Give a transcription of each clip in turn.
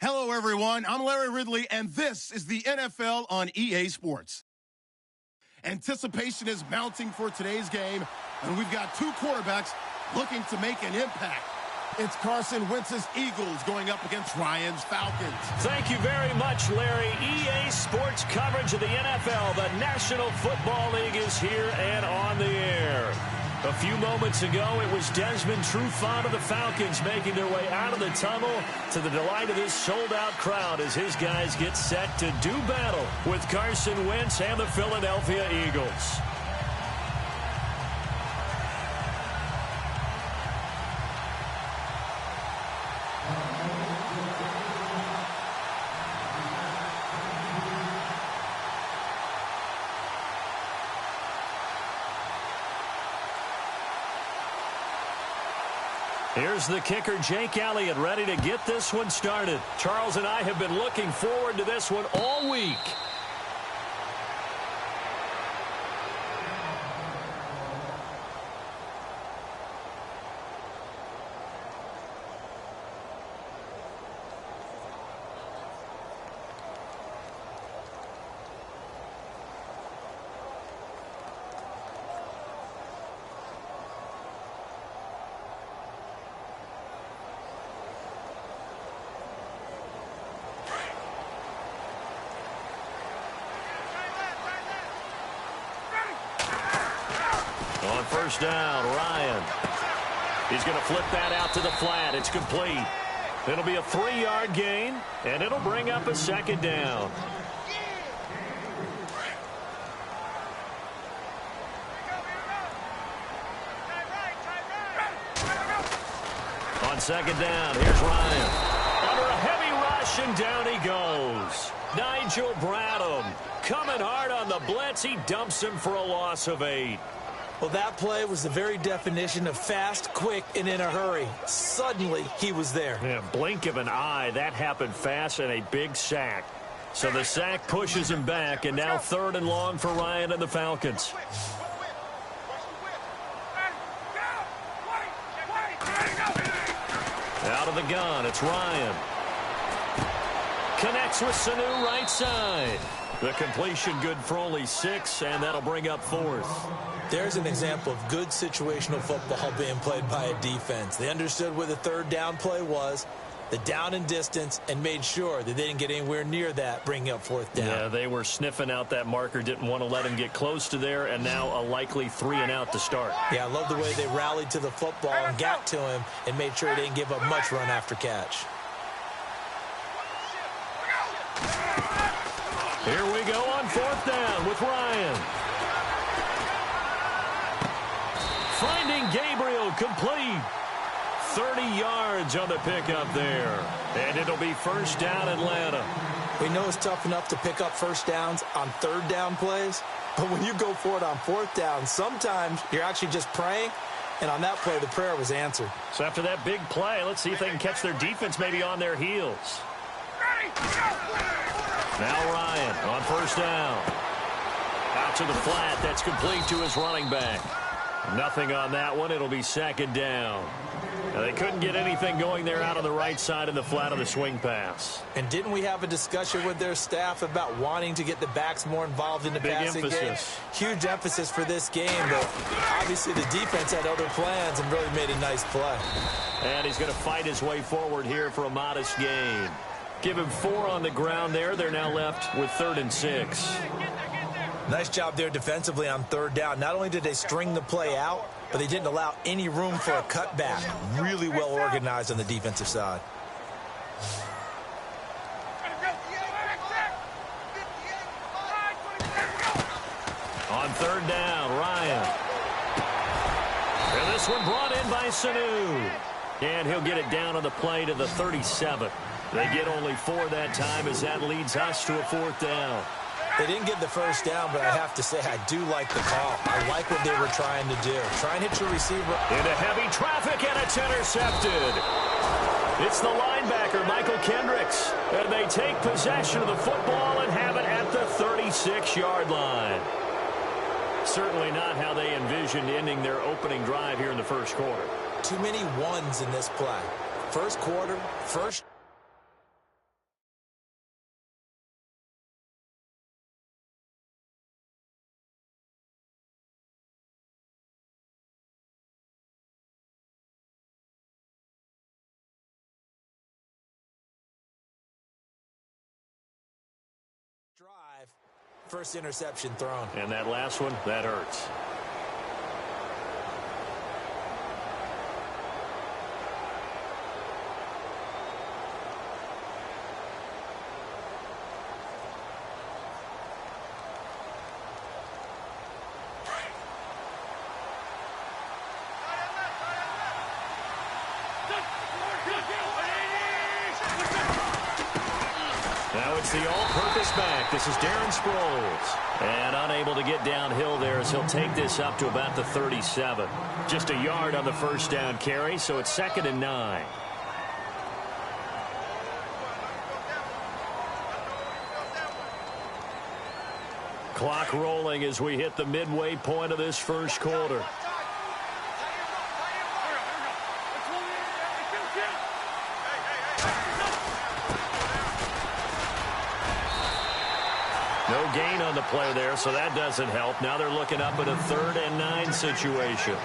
Hello, everyone. I'm Larry Ridley, and this is the NFL on EA Sports. Anticipation is mounting for today's game, and we've got two quarterbacks looking to make an impact. It's Carson Wentz's Eagles going up against Ryan's Falcons. Thank you very much, Larry. EA Sports coverage of the NFL. The National Football League is here and on the air. A few moments ago, it was Desmond Trufant of the Falcons making their way out of the tunnel to the delight of this sold-out crowd as his guys get set to do battle with Carson Wentz and the Philadelphia Eagles. Here's the kicker, Jake Elliott, ready to get this one started. Charles and I have been looking forward to this one all week. On first down, Ryan. He's going to flip that out to the flat. It's complete. It'll be a 3-yard gain, and it'll bring up a second down. On second down, here's Ryan. Under a heavy rush, and down he goes. Nigel Bradham coming hard on the blitz. He dumps him for a loss of 8. Well, that play was the very definition of fast, quick, and in a hurry. Suddenly, he was there. Yeah, blink of an eye. That happened fast and a big sack. So the sack pushes him back, and now 3rd and long for Ryan and the Falcons. Out of the gun, it's Ryan. Connects with Sanu right side. The completion good for only 6, and that'll bring up 4th. There's an example of good situational football being played by a defense. They understood where the 3rd down play was, the down and distance, and made sure that they didn't get anywhere near that, bringing up 4th down. Yeah, they were sniffing out that marker, didn't want to let him get close to there, and now a likely 3 and out to start. Yeah, I love the way they rallied to the football and got to him and made sure he didn't give up much run after catch. Here we go on 4th down with Ryan. Finding Gabriel, complete. 30 yards on the pickup there. And it'll be first down Atlanta. We know it's tough enough to pick up first downs on 3rd down plays, but when you go for it on 4th down, sometimes you're actually just praying, and on that play, the prayer was answered. So after that big play, let's see if they can catch their defense maybe on their heels. Now Ryan on first down. Out to the flat. That's complete to his running back. Nothing on that one. It'll be 2nd down. Now, they couldn't get anything going there out on the right side in the flat of the swing pass. And didn't we have a discussion with their staff about wanting to get the backs more involved in the passing game? Huge emphasis for this game, but obviously the defense had other plans and really made a nice play. And he's going to fight his way forward here for a modest gain. Give him 4 on the ground there. They're now left with 3rd and 6. Nice job there defensively on 3rd down. Not only did they string the play out, but they didn't allow any room for a cutback. Really well organized on the defensive side. On 3rd down, Ryan. And this one brought in by Sanu. And he'll get it down on the play to the 37. They get only 4 that time as that leads us to a 4th down. They didn't get the first down, but I have to say I do like the call. I like what they were trying to do. Try and hit your receiver. Into heavy traffic, and it's intercepted. It's the linebacker, Michael Kendricks. And they take possession of the football and have it at the 36-yard line. Certainly not how they envisioned ending their opening drive here in the first quarter. Too many ones in this play. First quarter, first drive. First interception thrown. And that last one, that hurts. Now it's the all-purpose back. This is Darren Sproles. And unable to get downhill there as he'll take this up to about the 37. Just a yard on the first down carry, so it's 2nd and 9. Clock rolling as we hit the midway point of this first quarter. No gain on the play there, so that doesn't help. Now they're looking up at a 3rd and 9 situation.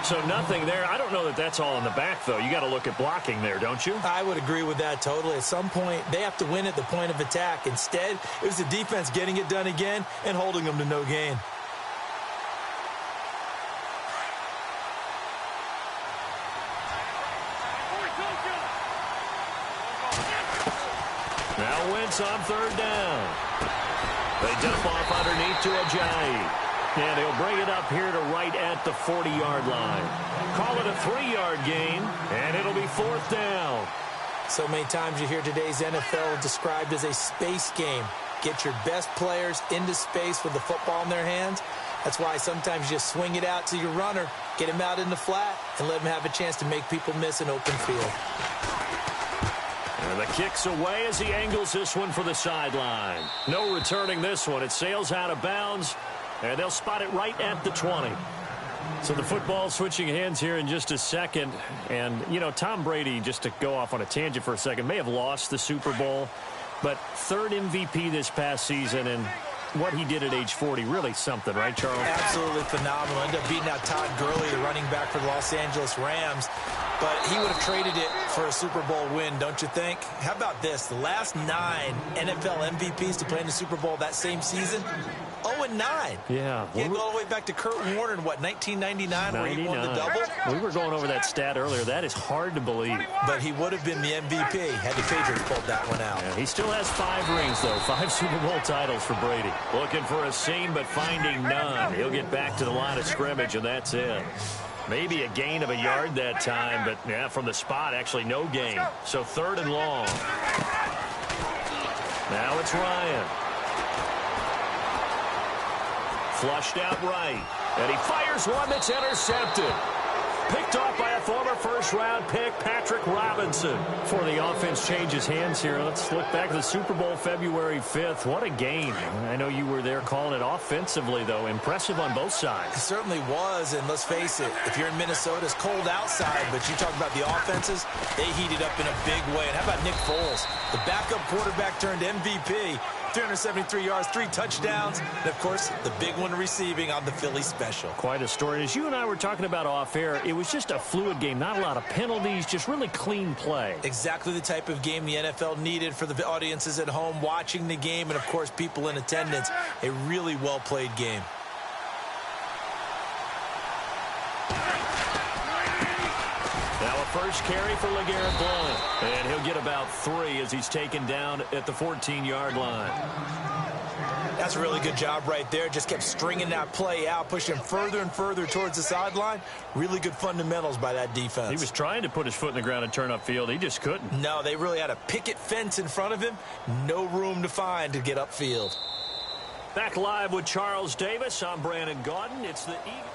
So nothing there. I don't know that that's all in the back, though. You got to look at blocking there, don't you? I would agree with that totally. At some point, they have to win at the point of attack. Instead, it was the defense getting it done again and holding them to no gain. Now Wentz on 3rd down. They dump off underneath to Ajayi. And he'll bring it up here to right at the 40-yard line. Call it a 3-yard gain, and it'll be 4th down. So many times you hear today's NFL described as a space game. Get your best players into space with the football in their hands. That's why sometimes you just swing it out to your runner, get him out in the flat, and let him have a chance to make people miss an open field. And the kick's away as he angles this one for the sideline. No returning this one. It sails out of bounds, and they'll spot it right at the 20. So the football switching hands here in just a second. And, you know, Tom Brady, just to go off on a tangent for a second, may have lost the Super Bowl, but 3rd MVP this past season, and what he did at age 40, really something, right, Charles? Absolutely phenomenal. Ended up beating out Todd Gurley, the running back for the Los Angeles Rams. But he would have traded it for a Super Bowl win, don't you think? How about this? The last 9 NFL MVPs to play in the Super Bowl that same season, 0-9. Yeah. You go all the way back to Kurt Warner in, what, 1999, where he won the double? We were going over that stat earlier. That is hard to believe. But he would have been the MVP had the Patriots pulled that one out. Yeah, he still has 5 rings, though. 5 Super Bowl titles for Brady. Looking for a seam, but finding none. He'll get back to the line of scrimmage, and that's it. Maybe a gain of a yard that time, but yeah, from the spot, actually no gain. So 3rd and long. Now it's Ryan. Flushed out right. And he fires one that's intercepted. Picked off by a former first-round pick, Patrick Robinson. Before the offense changes hands here, let's look back to the Super Bowl February 5th. What a game. I know you were there calling it offensively, though. Impressive on both sides. It certainly was, and let's face it, if you're in Minnesota, it's cold outside, but you talk about the offenses, they heated up in a big way. And how about Nick Foles, the backup quarterback turned MVP, 373 yards, 3 touchdowns, and, of course, the big one receiving on the Philly special. Quite a story. As you and I were talking about off air, it was just a fluid game, not a lot of penalties, just really clean play. Exactly the type of game the NFL needed for the audiences at home watching the game and, of course, people in attendance. A really well-played game. Now a first carry for LeGarrette Blount. And he'll get about 3 as he's taken down at the 14-yard line. That's a really good job right there. Just kept stringing that play out, pushing him further and further towards the sideline. Really good fundamentals by that defense. He was trying to put his foot in the ground and turn upfield. He just couldn't. No, they really had a picket fence in front of him. No room to find to get upfield. Back live with Charles Davis. I'm Brandon Gaudin. It's the Eagles.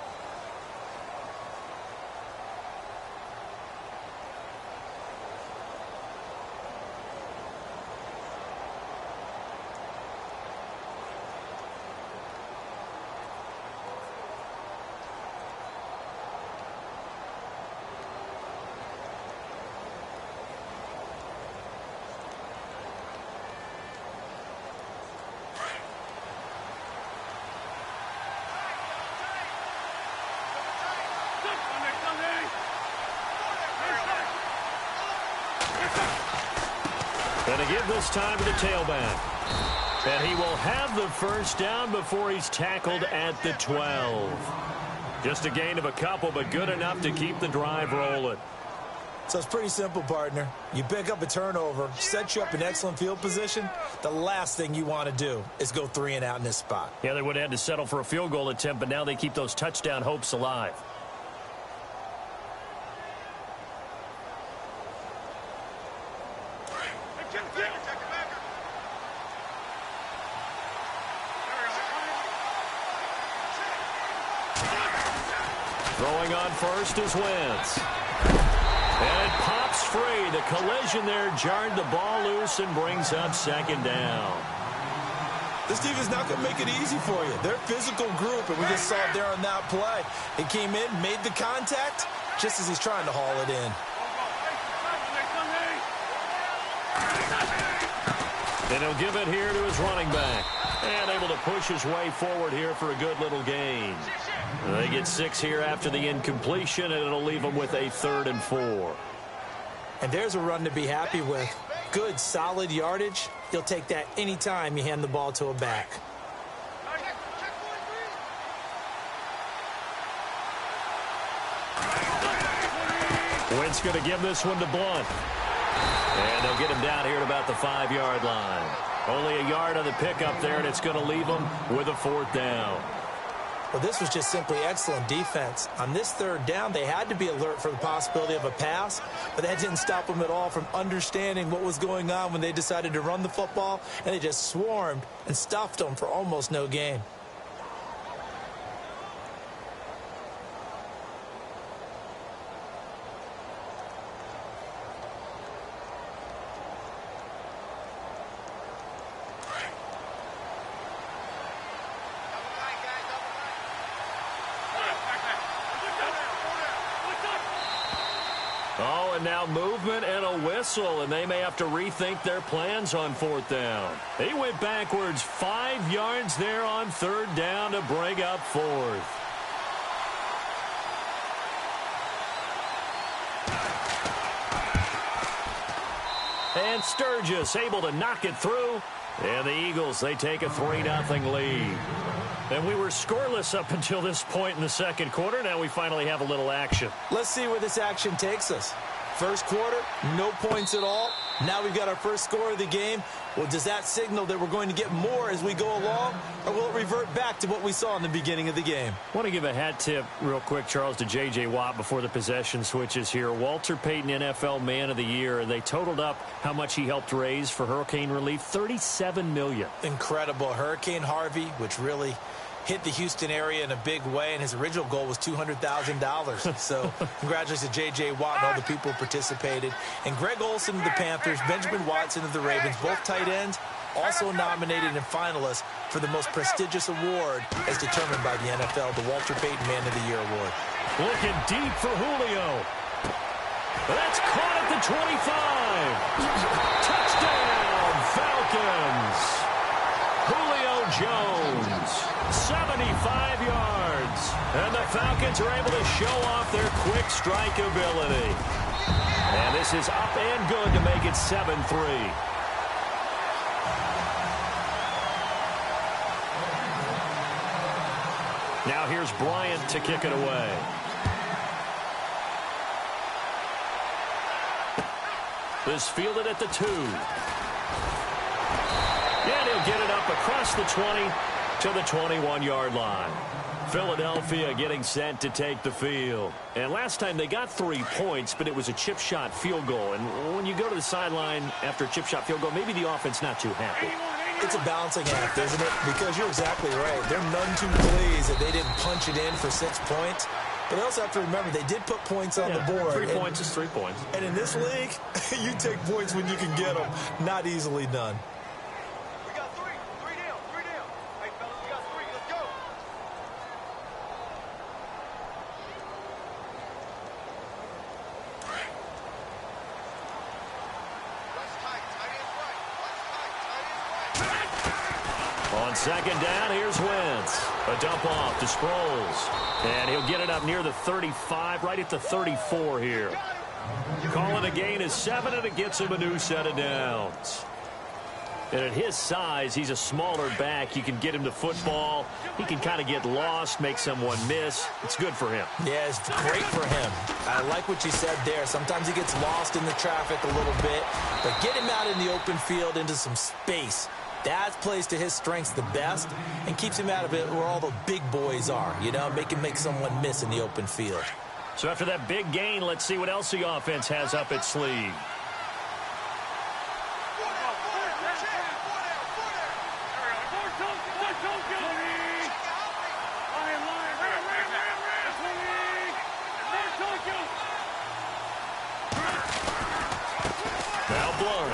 And to give this time to the tailback. And he will have the first down before he's tackled at the 12. Just a gain of a couple, but good enough to keep the drive rolling. So it's pretty simple, partner. You pick up a turnover, set you up in excellent field position. The last thing you want to do is go 3 and out in this spot. Yeah, they would have had to settle for a field goal attempt, but now they keep those touchdown hopes alive. Throwing on first is Wentz. And it pops free. The collision there jarred the ball loose and brings up second down. This team is not going to make it easy for you. They're a physical group, and we just saw it there on that play. He came in, made the contact, just as he's trying to haul it in. And he'll give it here to his running back. And able to push his way forward here for a good little gain. They get 6 here after the incompletion, and it'll leave them with a 3rd and 4. And there's a run to be happy with. Good, solid yardage. You'll take that anytime you hand the ball to a back. Wentz going to give this one to Blunt. And they'll get him down here at about the 5-yard line. Only a yard on the pickup there, and it's going to leave him with a 4th down. Well, this was just simply excellent defense. On this 3rd down, they had to be alert for the possibility of a pass, but that didn't stop them at all from understanding what was going on when they decided to run the football, and they just swarmed and stuffed them for almost no gain. Oh, and now movement and a whistle, and they may have to rethink their plans on 4th down. They went backwards 5 yards there on 3rd down to bring up 4th. And Sturgis able to knock it through. And the Eagles, they take a 3-0 lead. And we were scoreless up until this point in the 2nd quarter. Now we finally have a little action. Let's see where this action takes us. First quarter, no points at all. Now we've got our first score of the game. Well, does that signal that we're going to get more as we go along? Or will it revert back to what we saw in the beginning of the game? I want to give a hat tip real quick, Charles, to J.J. Watt before the possession switches here. Walter Payton, NFL Man of the Year, and they totaled up how much he helped raise for hurricane relief, $37 million. Incredible. Hurricane Harvey, which really hit the Houston area in a big way, and his original goal was $200,000. So congratulations to J.J. Watt and all the people who participated. And Greg Olsen of the Panthers, Benjamin Watson of the Ravens, both tight ends, also nominated and finalists for the most prestigious award as determined by the NFL, the Walter Payton Man of the Year Award. Looking deep for Julio. That's caught at the 25. Touchdown, Falcons. Julio Jones, 75 yards. And the Falcons are able to show off their quick strike ability. And this is up and good to make it 7-3. Now here's Bryant to kick it away. This fielded at the 2. And he'll get it up across the 20 to the 21-yard line. Philadelphia getting set to take the field. And last time they got 3 points, but it was a chip shot field goal. And when you go to the sideline after a chip shot field goal, maybe the offense not too happy. It's a balancing act, isn't it? Because you're exactly right. They're none too pleased that they didn't punch it in for 6 points. But they also have to remember they did put points on the board. 3 points is 3 points. And in this league, you take points when you can get them. Not easily done. We got 3. 3 down. 3 down. Hey, fellas, we got 3. Let's go. Let's tight. Tight ends right. Let's tight. Tight ends right. On second down, here's Wentz. A dump off to Sproles. And he'll get it up near the 35, right at the 34 here. Calling a gain is 7, and it gets him a new set of downs. And at his size, he's a smaller back. You can get him to football. He can kind of get lost, make someone miss. It's good for him. Yeah, it's great for him. I like what you said there. Sometimes he gets lost in the traffic a little bit, but get him out in the open field into some space. That plays to his strengths the best and keeps him out of it where all the big boys are, you know, make him make someone miss in the open field. So after that big gain, let's see what else the offense has up its sleeve. Now blown.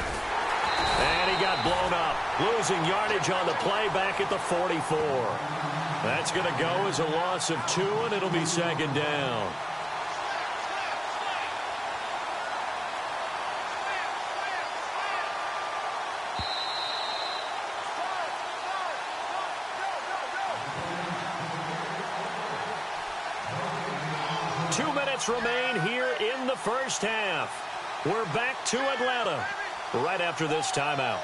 And he got blown up. Losing yardage on the play back at the 44. That's going to go as a loss of 2, and it'll be second down. Remain here in the first half. We're back to Atlanta right after this timeout.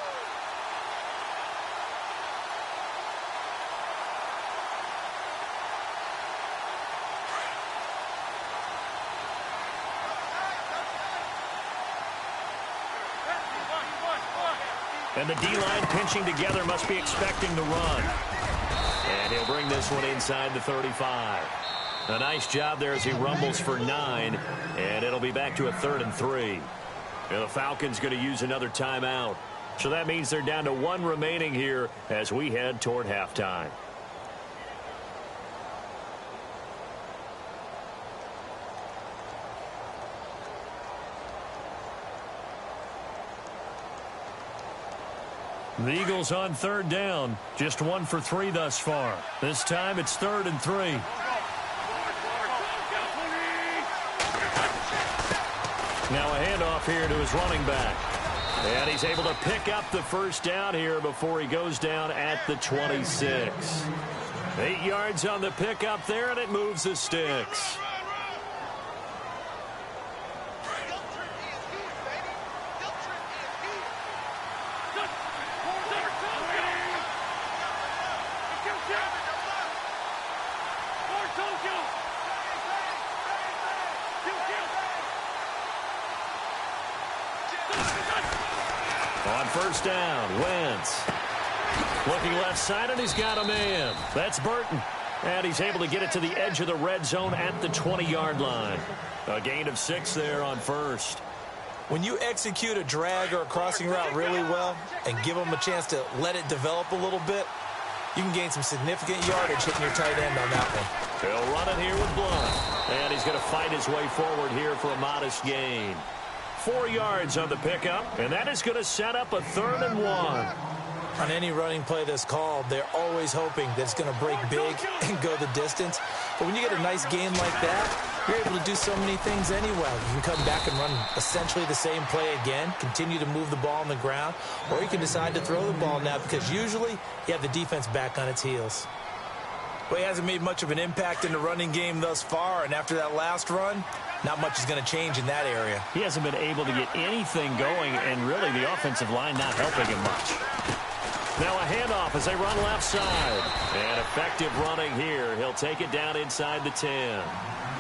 And the D-line pinching together, must be expecting to run. And he'll bring this one inside the 35. A nice job there as he rumbles for 9, and it'll be back to a 3rd and 3. And the Falcons going to use another timeout. So that means they're down to 1 remaining here as we head toward halftime. The Eagles on 3rd down. Just 1 for 3 thus far. This time it's 3rd and 3. Now a handoff here to his running back. And he's able to pick up the first down here before he goes down at the 26. 8 yards on the pickup there, and it moves the sticks. On first down, Wentz. Looking left side, and he's got a man. That's Burton. And he's able to get it to the edge of the red zone at the 20-yard line. A gain of 6 there on first. When you execute a drag or a crossing route really well and give them a chance to let it develop a little bit, you can gain some significant yardage hitting your tight end on that one. He'll run it here with Blunt. And he's going to fight his way forward here for a modest gain. 4 yards on the pickup, and that is going to set up a 3rd and 1. On any running play that's called, they're always hoping that it's going to break big and go the distance. But when you get a nice gain like that, you're able to do so many things anyway. You can come back and run essentially the same play again, continue to move the ball on the ground, or you can decide to throw the ball now because usually you have the defense back on its heels. Well, he hasn't made much of an impact in the running game thus far, and after that last run, not much is going to change in that area. He hasn't been able to get anything going, and really the offensive line not helping him much. Now a handoff as they run left side. And effective running here. He'll take it down inside the 10.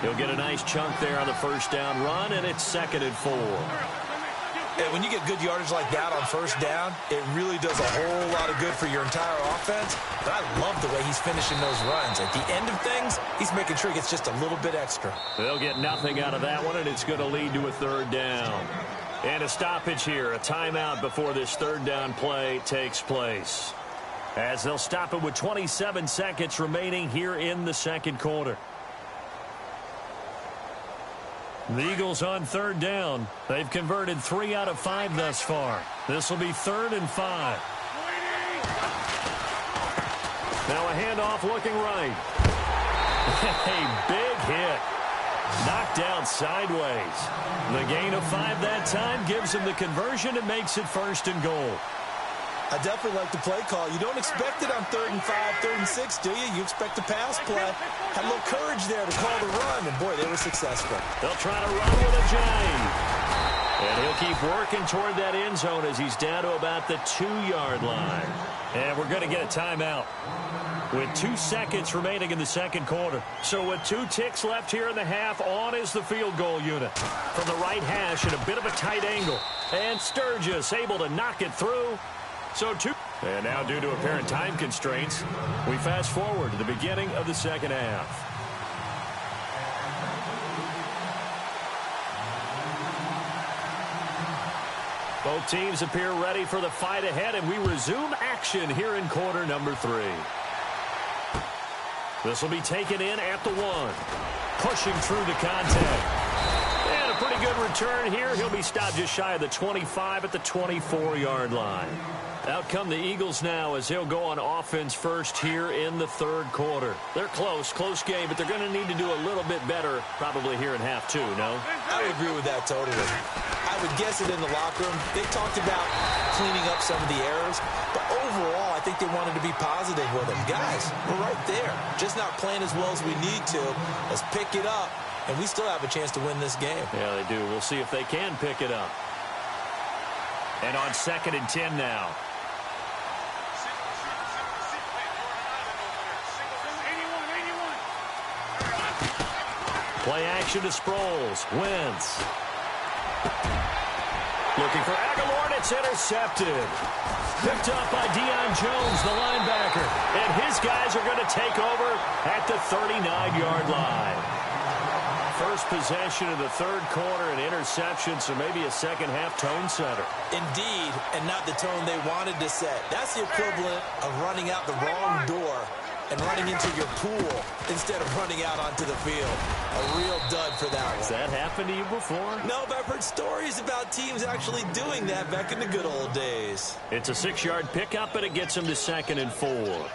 He'll get a nice chunk there on the first down run, and it's 2nd and 4. And when you get good yardage like that on first down, it really does a whole lot of good for your entire offense. But I love the way he's finishing those runs. At the end of things, he's making sure he gets just a little bit extra. They'll get nothing out of that one, and it's going to lead to a 3rd down. And a stoppage here, a timeout before this 3rd down play takes place. As they'll stop it with 27 seconds remaining here in the 2nd quarter. The Eagles on 3rd down. They've converted 3 out of 5 thus far. This will be 3rd and 5. Now a handoff looking right. A big hit. Knocked down sideways. The gain of 5 that time gives him the conversion and makes it 1st and goal. I definitely like the play call. You don't expect it on 3rd and 5, 3rd and 6, do you? You expect a pass play. Had a little courage there to call the run, and boy, they were successful. They'll try to run with a J. And he'll keep working toward that end zone as he's down to about the 2-yard line. And we're going to get a timeout with 2 seconds remaining in the second quarter. So with 2 ticks left here in the half, on is the field goal unit. From the right hash at a bit of a tight angle. And Sturgis able to knock it through. So 2. And now due to apparent time constraints, we fast forward to the beginning of the second half. Both teams appear ready for the fight ahead, and we resume action here in quarter number 3. This will be taken in at the 1. Pushing through the contact. And a pretty good return here. He'll be stopped just shy of the 25 at the 24-yard line. Out come the Eagles now as he'll go on offense first here in the third quarter. They're close game, but they're going to need to do a little bit better probably here in half 2, no? I would agree with that totally. I would guess it in the locker room. They talked about cleaning up some of the errors, but overall, I think they wanted to be positive with them. Guys, we're right there. Just not playing as well as we need to. Let's pick it up, and we still have a chance to win this game. Yeah, they do. We'll see if they can pick it up. And on 2nd and 10 now. Play action to Sproles. Wentz. Looking for Aguilar, and it's intercepted. Picked up by Deion Jones, the linebacker. And his guys are going to take over at the 39-yard line. First possession of the third quarter, an interception, so maybe a second-half tone setter. Indeed, and not the tone they wanted to set. That's the equivalent of running out the wrong door and running into your pool instead of running out onto the field. A real dud for that one. Has that happened to you before? No, but I've heard stories about teams actually doing that back in the good old days. It's a 6-yard pickup, and it gets him to 2nd and 4.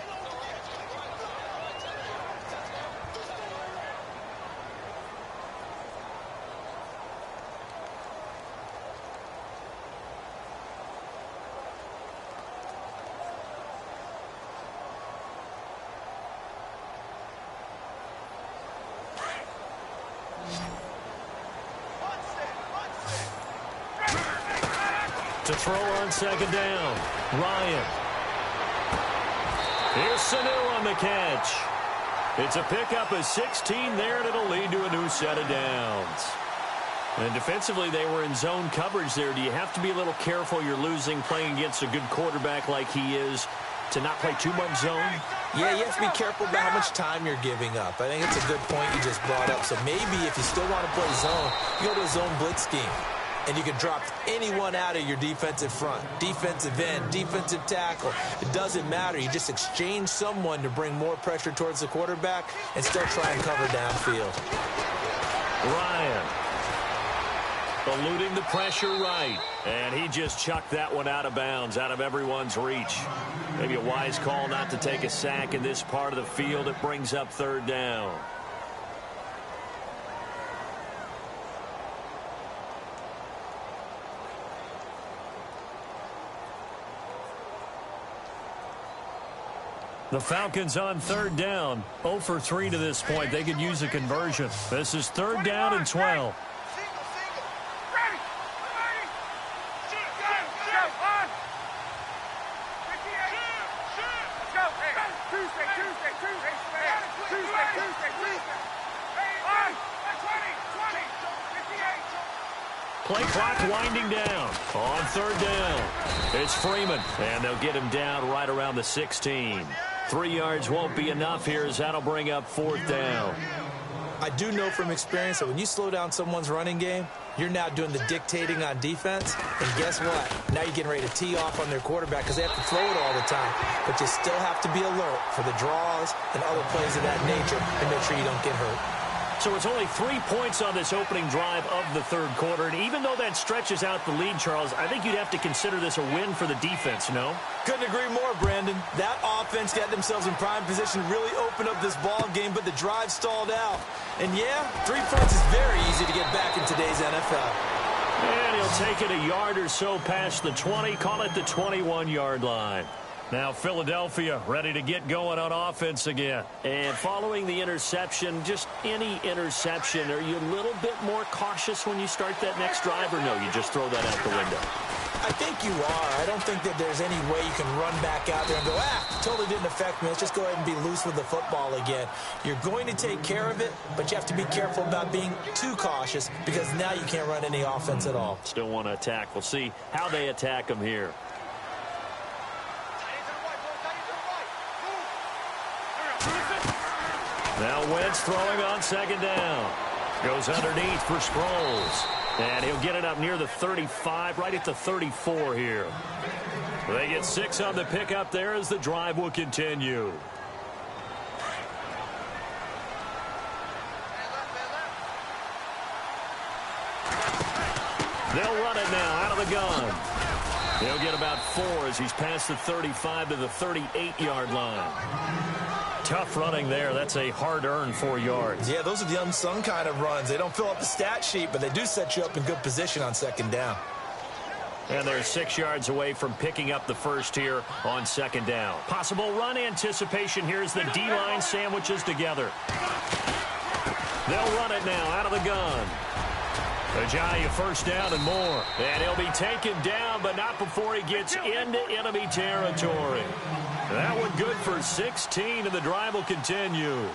To throw on 2nd down. Ryan. Here's Sanu on the catch. It's a pickup of 16 there, and it'll lead to a new set of downs. And defensively, they were in zone coverage there. Do you have to be a little careful? You're losing playing against a good quarterback like he is to not play too much zone? Yeah, you have to be careful about how much time you're giving up. I think it's a good point you just brought up. So maybe if you still want to play zone, you go to a zone blitz scheme. And you can drop anyone out of your defensive front, defensive end, defensive tackle. It doesn't matter. You just exchange someone to bring more pressure towards the quarterback and still try and cover downfield. Ryan. Eluding the pressure right. And he just chucked that one out of bounds, out of everyone's reach. Maybe a wise call not to take a sack in this part of the field. It brings up 3rd down. The Falcons on 3rd down. 0 for 3 to this point. They could use a conversion. This is 3rd down and 12. Play clock winding down. On 3rd down. It's Freeman. And they'll get him down right around the 16. 3 yards won't be enough here as that'll bring up 4th down. I do know from experience that when you slow down someone's running game, you're now doing the dictating on defense. And guess what? Now you're getting ready to tee off on their quarterback because they have to throw it all the time. But you still have to be alert for the draws and other plays of that nature and make sure you don't get hurt. So it's only 3 points on this opening drive of the third quarter. And even though that stretches out the lead, Charles, I think you'd have to consider this a win for the defense, no? Couldn't agree more, Brandon. That offense got themselves in prime position to really open up this ball game, but the drive stalled out. And yeah, 3 points is very easy to get back in today's NFL. And he'll take it a yard or so past the 20, call it the 21-yard line. Now Philadelphia ready to get going on offense again. And following the interception, just any interception, are you a little bit more cautious when you start that next drive, or no, you just throw that out the window? I think you are. I don't think that there's any way you can run back out there and go, totally didn't affect me. Let's just go ahead and be loose with the football again. You're going to take care of it, but you have to be careful about being too cautious because now you can't run any offense at all. Still want to attack. We'll see how they attack them here. Now Wentz throwing on second down. Goes underneath for Sproles. And he'll get it up near the 35, right at the 34 here. They get 6 on the pickup there as the drive will continue. They'll run it now out of the gun. He'll get about 4 as he's past the 35 to the 38-yard line. Tough running there. That's a hard-earned 4 yards. Yeah, those are the unsung kind of runs. They don't fill up the stat sheet, but they do set you up in good position on second down. And they're 6 yards away from picking up the first here on second down. Possible run anticipation here as the D-line sandwiches together. They'll run it now out of the gun. Ajayi first down and more. And he'll be taken down, but not before he gets into enemy territory. That one good for 16, and the drive will continue.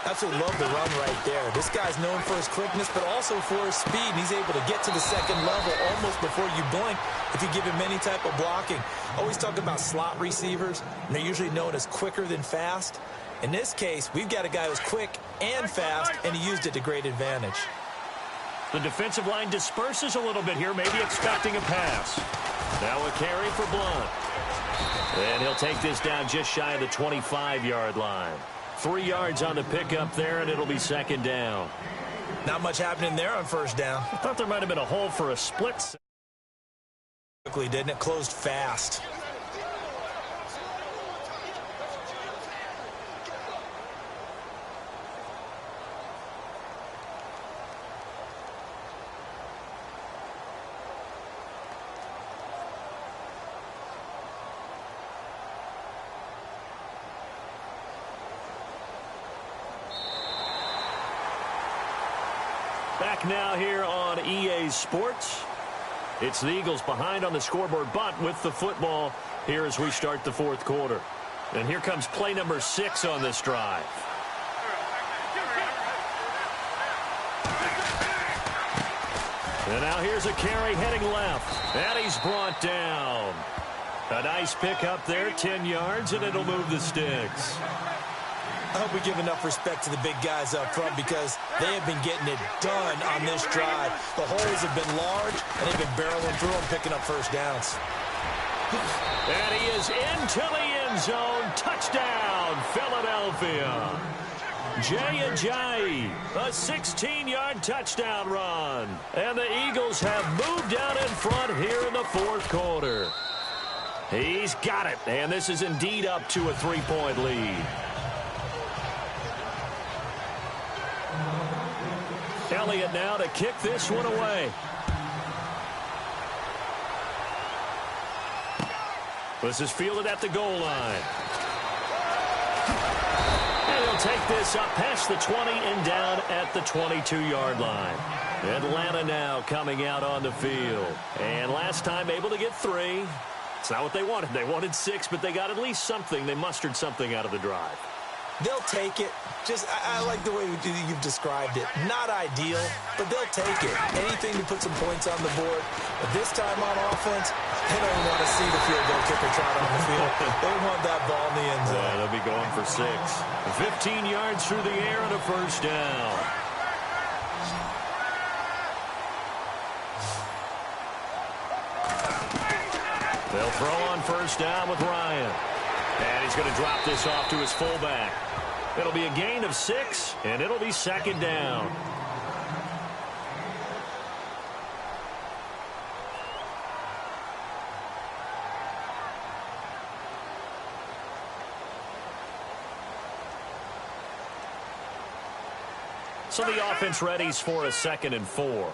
Absolutely love the run right there. This guy's known for his quickness, but also for his speed. And he's able to get to the second level almost before you blink if you give him any type of blocking. Always talk about slot receivers, and they're usually known as quicker than fast. In this case, we've got a guy who's quick and fast, and he used it to great advantage. The defensive line disperses a little bit here, maybe expecting a pass. Now a carry for Blunt. And he'll take this down just shy of the 25-yard line. 3 yards on the pickup there, and it'll be second down. Not much happening there on first down. I thought there might have been a hole for a split. Quickly, didn't it? Closed fast. Back now here on EA Sports. It's the Eagles behind on the scoreboard, but with the football here as we start the fourth quarter. And here comes play number 6 on this drive. And now here's a carry heading left. And he's brought down. A nice pick up there, 10 yards, and it'll move the sticks. I hope we give enough respect to the big guys up front because they have been getting it done on this drive. The holes have been large, and they've been barreling through them, picking up first downs. And he is into the end zone. Touchdown, Philadelphia. Jay Ajayi, a 16-yard touchdown run. And the Eagles have moved out in front here in the fourth quarter. He's got it, and this is indeed up to a 3-point lead. Elliott now to kick this one away. This is fielded at the goal line. And he'll take this up past the 20 and down at the 22-yard line. Atlanta now coming out on the field. And last time able to get 3. It's not what they wanted. They wanted 6, but they got at least something. They mustered something out of the drive. They'll take it. Just, I like the way you've described it. Not ideal, but they'll take it. Anything to put some points on the board. But this time on offense, they don't want to see the field goal kicker trot on the field. They want that ball in the end zone. Yeah, they'll be going for 6. 15 yards through the air and a first down. They'll throw on first down with Ryan. And he's going to drop this off to his fullback. It'll be a gain of 6, and it'll be second down. So the offense readies for a 2nd and 4.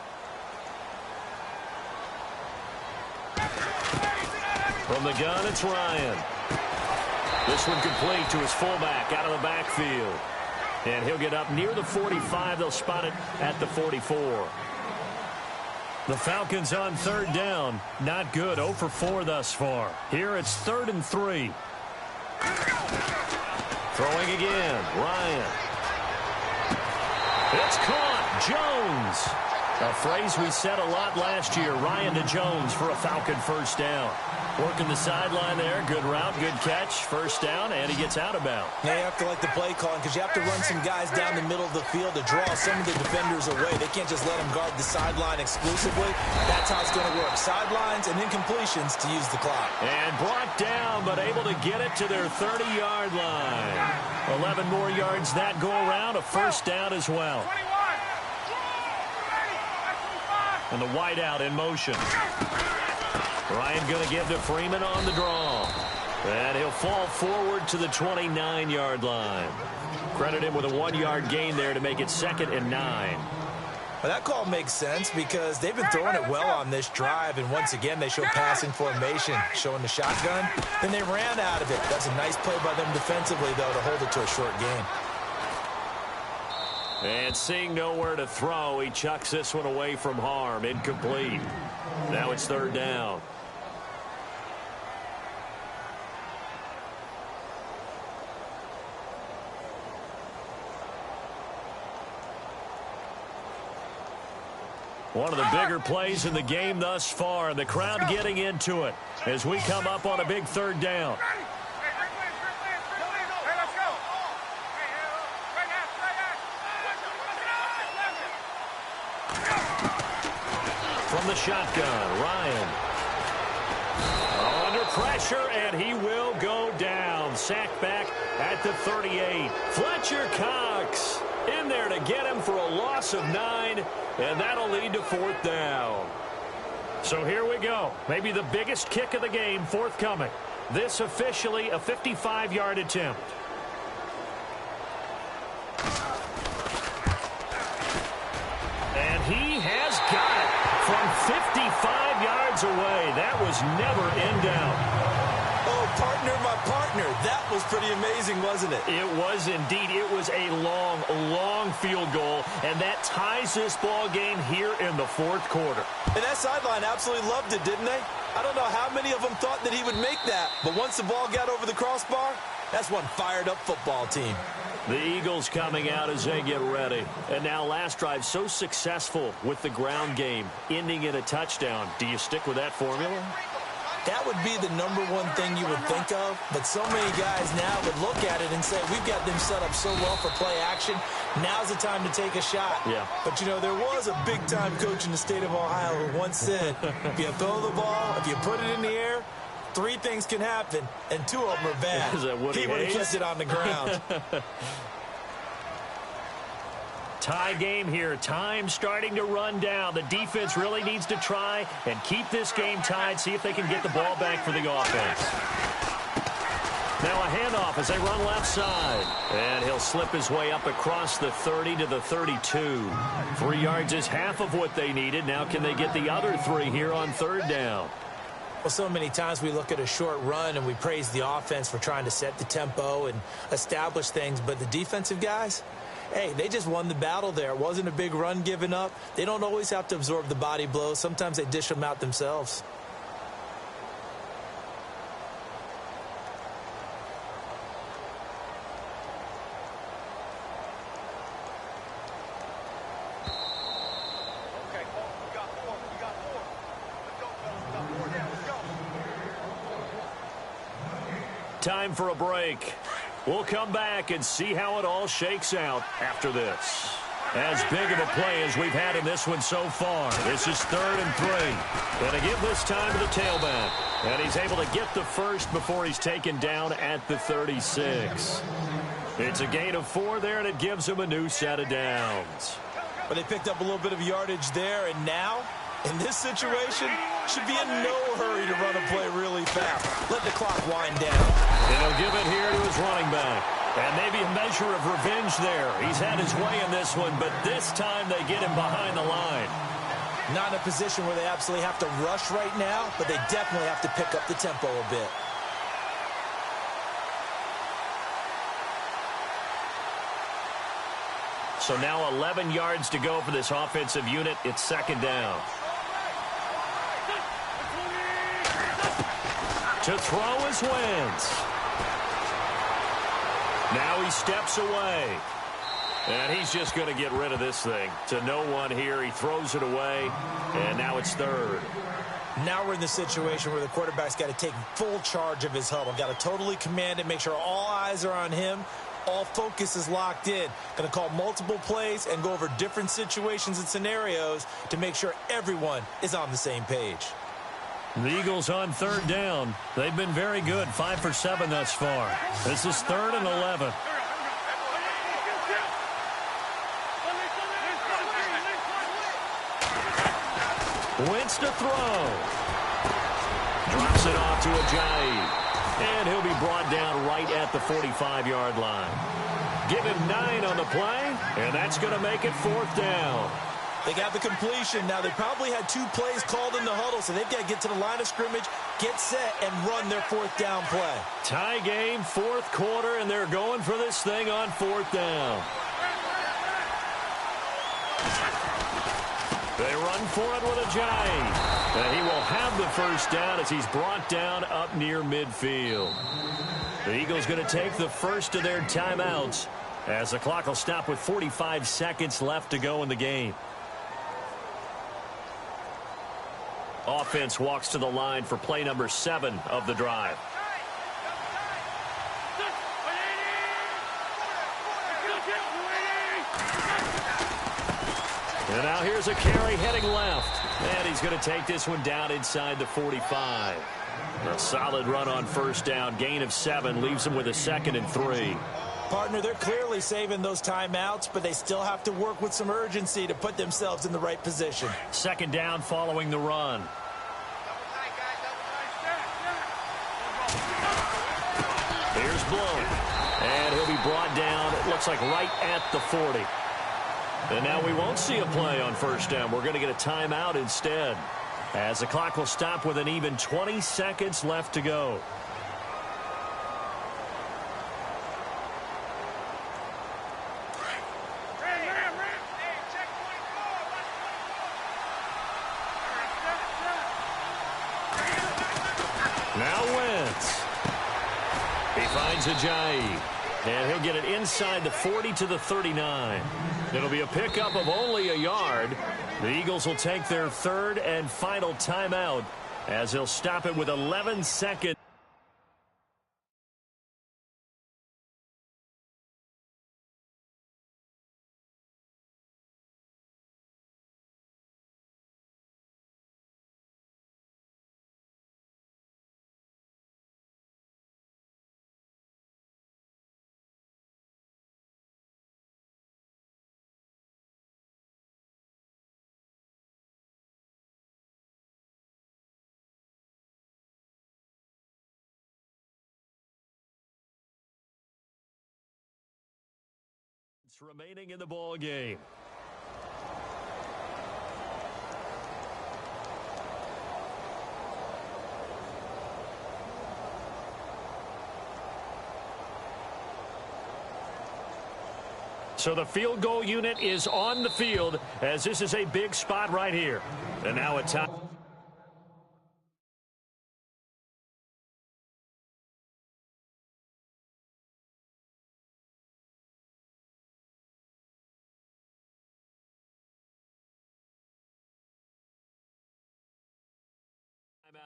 From the gun, it's Ryan. This one complete to his fullback out of the backfield. And he'll get up near the 45. They'll spot it at the 44. The Falcons on third down. Not good. 0 for 4 thus far. Here it's 3rd and 3. Throwing again. Ryan. It's caught. Jones. A phrase we said a lot last year. Ryan to Jones for a Falcon first down. Working the sideline there. Good route, good catch. First down, and he gets out of bounds. Now you have to like the play calling because you have to run some guys down the middle of the field to draw some of the defenders away. They can't just let them guard the sideline exclusively. That's how it's going to work. Sidelines and incompletions to use the clock. And brought down, but able to get it to their 30-yard line. 11 more yards that go around. A first down as well. And the wideout in motion. Ryan going to give to Freeman on the draw. And he'll fall forward to the 29-yard line. Credit him with a 1-yard gain there to make it 2nd and 9. Well, that call makes sense because they've been throwing it well on this drive. And once again, they show passing formation, showing the shotgun. Then they ran out of it. That's a nice play by them defensively, though, to hold it to a short gain. And seeing nowhere to throw, he chucks this one away from harm. Incomplete. Now it's 3rd down. One of the bigger plays in the game thus far. The crowd getting into it as we come up on a big 3rd down. From the shotgun, Ryan. Under pressure, and he will go down. Sacked back at the 38. Fletcher Cox in there to get him for a loss of 9, and that'll lead to 4th down. So here we go. Maybe the biggest kick of the game forthcoming. This officially a 55-yard attempt. And he has got it from 55 yards away. That was never in doubt. Oh, partner, my partner. That was pretty amazing, wasn't it? It was indeed. It was a long, long field goal, and that ties this ball game here in the 4th quarter. And that sideline absolutely loved it, didn't they? I don't know how many of them thought that he would make that, but once the ball got over the crossbar, that's one fired-up football team. The Eagles coming out as they get ready. And now last drive so successful with the ground game, ending in a touchdown. Do you stick with that formula? That would be the #1 thing you would think of, but so many guys now would look at it and say, we've got them set up so well for play action. Now's the time to take a shot. Yeah. But, you know, there was a big-time coach in the state of Ohio who once said, if you throw the ball, if you put it in the air, 3 things can happen, and 2 of them are bad. Is that Woody He would have Hayes? kept it on the ground. Tie game here. Time starting to run down. The defense really needs to try and keep this game tied, see if they can get the ball back for the offense. Now a handoff as they run left side. And he'll slip his way up across the 30 to the 32. 3 yards is half of what they needed. Now can they get the other 3 here on 3rd down? Well, so many times we look at a short run and we praise the offense for trying to set the tempo and establish things, but the defensive guys, hey, they just won the battle there. It wasn't a big run given up. They don't always have to absorb the body blows. Sometimes they dish them out themselves. Time for a break. We'll come back and see how it all shakes out after this. As big of a play as we've had in this one so far. This is 3rd and 3. Going to give this time to the tailback. And he's able to get the first before he's taken down at the 36. It's a gain of 4 there, and it gives him a new set of downs. But they picked up a little bit of yardage there, and now, in this situation, should be in no hurry to run a play really fast. Let the clock wind down. And he'll give it here to his running back. And maybe a measure of revenge there. He's had his way in this one, but this time they get him behind the line. Not in a position where they absolutely have to rush right now, but they definitely have to pick up the tempo a bit. So now 11 yards to go for this offensive unit. It's second down. To throw is Wentz. Now he steps away. And he's just going to get rid of this thing. To no one here. He throws it away. And now it's third. Now we're in the situation where the quarterback's got to take full charge of his huddle. Got to totally command it, make sure all eyes are on him. All focus is locked in. Going to call multiple plays and go over different situations and scenarios to make sure everyone is on the same page. The Eagles on third down. They've been very good. 5 for 7 thus far. This is 3rd and 11. Wentz to throw. Drops it off to Ajayi. And he'll be brought down right at the 45-yard line. Give him 9 on the play, and that's going to make it 4th down. They got the completion. Now, they probably had 2 plays called in the huddle, so they've got to get to the line of scrimmage, get set, and run their 4th down play. Tie game, 4th quarter, and they're going for this thing on 4th down. They run for it with Ajayi. And he will have the first down as he's brought down up near midfield. The Eagles going to take the first of their timeouts as the clock will stop with 45 seconds left to go in the game. Offense walks to the line for play number 7 of the drive. And now here's a carry heading left. And he's going to take this one down inside the 45. A solid run on first down. Gain of 7 leaves him with a 2nd and 3. Partner, they're clearly saving those timeouts, but they still have to work with some urgency to put themselves in the right position. 2nd down following the run. Here's Blown. And he'll be brought down, it looks like right at the 40. And now we won't see a play on first down. We're going to get a timeout instead, as the clock will stop with an even 20 seconds left to go. Now Wentz. He finds Ajayi. And he'll get it inside the 40 to the 39. It'll be a pickup of only a yard. The Eagles will take their 3rd and final timeout as they'll stop it with 11 seconds. Remaining in the ball game. So the field goal unit is on the field as this is a big spot right here. And now a time.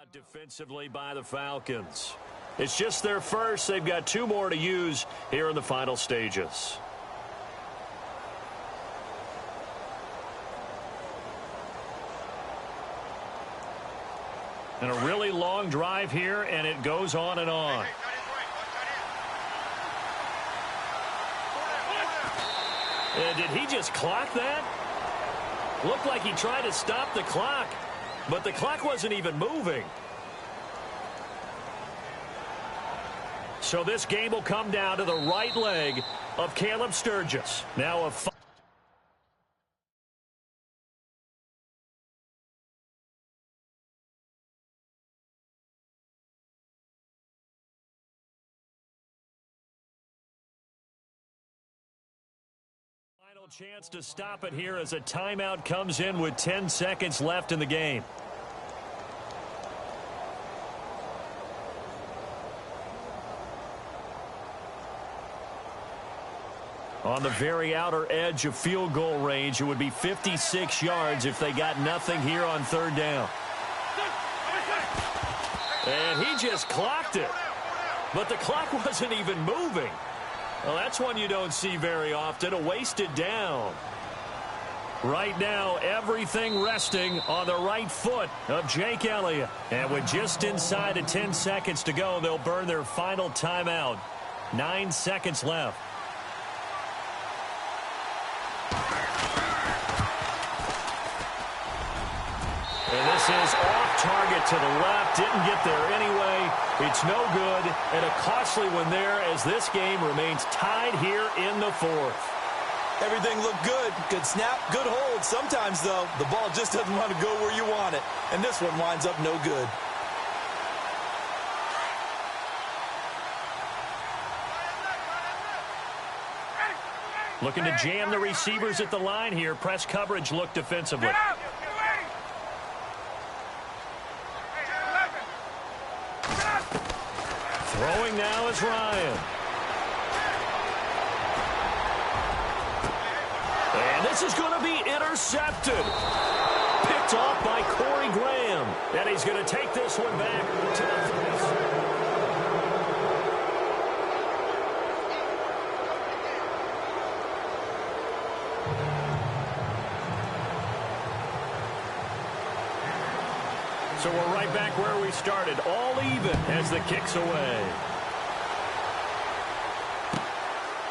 Out defensively by the Falcons. It's just their first. They've got 2 more to use here in the final stages. And a really long drive here, and it goes on and on. And did he just clock that? Looked like he tried to stop the clock. But the clock wasn't even moving. So this game will come down to the right leg of Caleb Sturgis. Now a Chance to stop it here as a timeout comes in with 10 seconds left in the game. On the very outer edge of field goal range, it would be 56 yards if they got nothing here on third down. And he just clocked it. But the clock wasn't even moving. Well, that's one you don't see very often, a wasted down. Right now, everything resting on the right foot of Jake Elliott. And with just inside of 10 seconds to go, they'll burn their final timeout. 9 seconds left. And this is off target to the left. Didn't get there anyway. It's no good. And a costly one there as this game remains tied here in the fourth. Everything looked good. Good snap, good hold. Sometimes, though, the ball just doesn't want to go where you want it. And this one winds up no good. Looking to jam the receivers at the line here. Press coverage look defensively. Throwing now is Ryan. And this is going to be intercepted. Picked off by Corey Graham. And he's going to take this one back to the 36. So we're right back where we started, all even as the kick's away.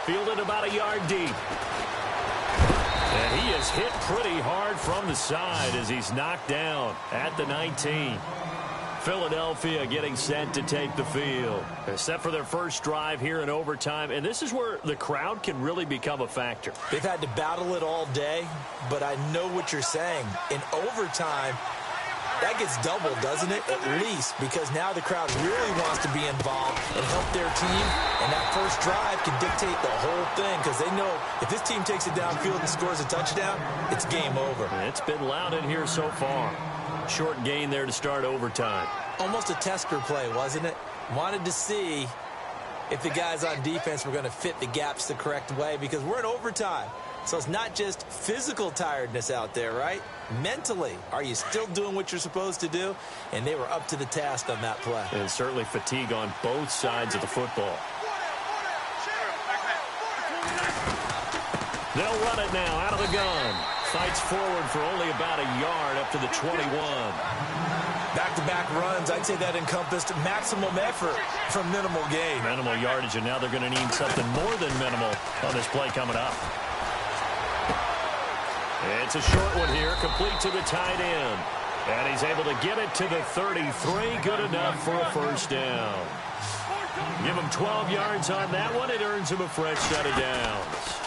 Fielded about a yard deep. And he is hit pretty hard from the side as he's knocked down at the 19. Philadelphia getting set to take the field. They're set for their first drive here in overtime, and this is where the crowd can really become a factor. They've had to battle it all day, but I know what you're saying. In overtime, that gets doubled, doesn't it? At least, because now the crowd really wants to be involved and help their team. And that first drive can dictate the whole thing because they know if this team takes it downfield and scores a touchdown, it's game over. It's been loud in here so far. Short gain there to start overtime. Almost a tester play, wasn't it? Wanted to see if the guys on defense were going to fit the gaps the correct way because we're in overtime. So it's not just physical tiredness out there, right? Mentally, are you still doing what you're supposed to do? And they were up to the task on that play. And certainly fatigue on both sides of the football. They'll run it now out of the gun. Fights forward for only about a yard up to the 21. Back-to-back runs, I'd say that encompassed maximum effort from minimal gain. Minimal yardage, and now they're going to need something more than minimal on this play coming up. It's a short one here, complete to the tight end. And he's able to get it to the 33. Good enough for a first down. Give him 12 yards on that one. It earns him a fresh set of downs.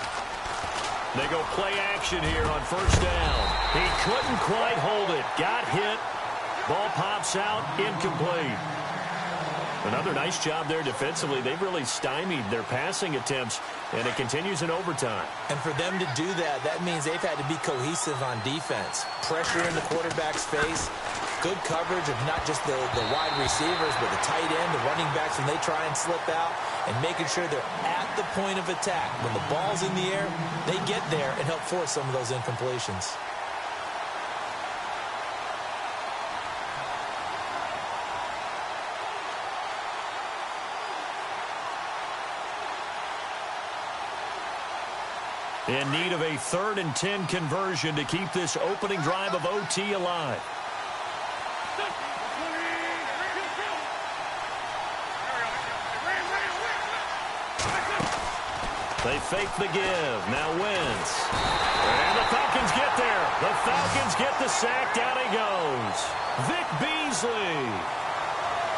They go play action here on first down. He couldn't quite hold it. Got hit. Ball pops out, incomplete. Another nice job there defensively. They've really stymied their passing attempts, and it continues in overtime. And for them to do that, that means they've had to be cohesive on defense. Pressure in the quarterback's face, good coverage of not just the wide receivers, but the tight end, the running backs when they try and slip out, and making sure they're at the point of attack. When the ball's in the air, they get there and help force some of those incompletions. In need of a 3rd and 10 conversion to keep this opening drive of OT alive. They fake the give. Now Wentz. And the Falcons get there. The Falcons get the sack. Down he goes. Vic Beasley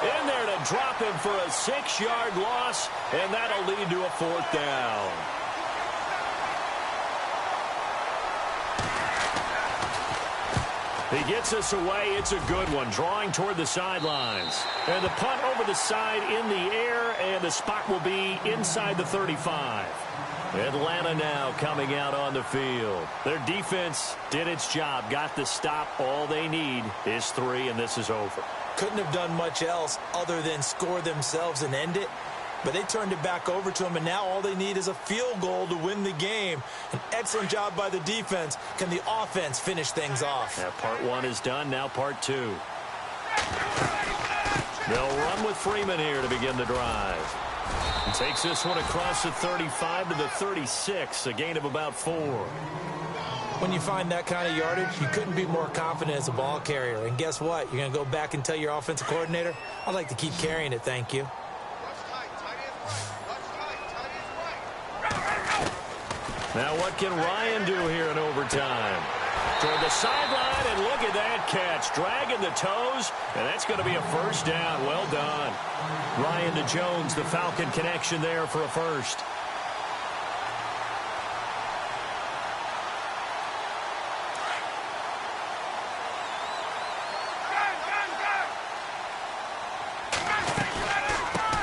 in there to drop him for a 6-yard loss, and that'll lead to a 4th down. He gets us away. It's a good one. Drawing toward the sidelines. And the punt over the side in the air, and the spot will be inside the 35. Atlanta now coming out on the field. Their defense did its job, got the stop. All they need is 3, and this is over. Couldn't have done much else other than score themselves and end it. But they turned it back over to them, and now all they need is a field goal to win the game. An excellent job by the defense. Can the offense finish things off? Yeah, part 1 is done. Now part 2. They'll run with Freeman here to begin the drive. He takes this one across the 35 to the 36, a gain of about 4. When you find that kind of yardage, you couldn't be more confident as a ball carrier. And guess what? You're going to go back and tell your offensive coordinator, I'd like to keep carrying it, thank you. Now what can Ryan do here in overtime? Toward the sideline, and look at that catch. Dragging the toes, and that's going to be a first down. Well done. Ryan to Jones, the Falcon connection there for a first.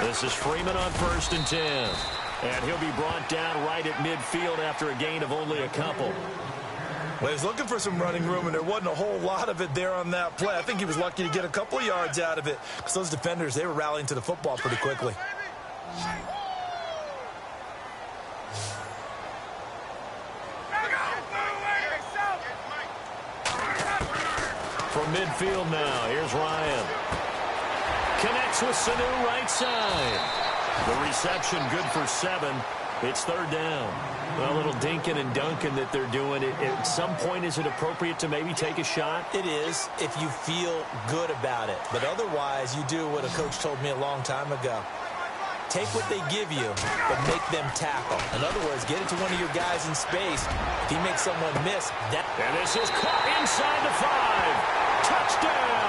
This is Freeman on 1st and 10. And he'll be brought down right at midfield after a gain of only a couple. Well, he was looking for some running room, and there wasn't a whole lot of it there on that play. I think he was lucky to get a couple of yards out of it because those defenders, they were rallying to the football pretty quickly. From midfield now, here's Ryan. Connects with Sanu right side. The reception good for 7. It's 3rd down. Well, a little dinking and dunking that they're doing. At some point, is it appropriate to maybe take a shot? It is if you feel good about it. But otherwise, you do what a coach told me a long time ago. Take what they give you, but make them tackle. In other words, get it to one of your guys in space. If he makes someone miss, that... And this is caught inside the 5. Touchdown!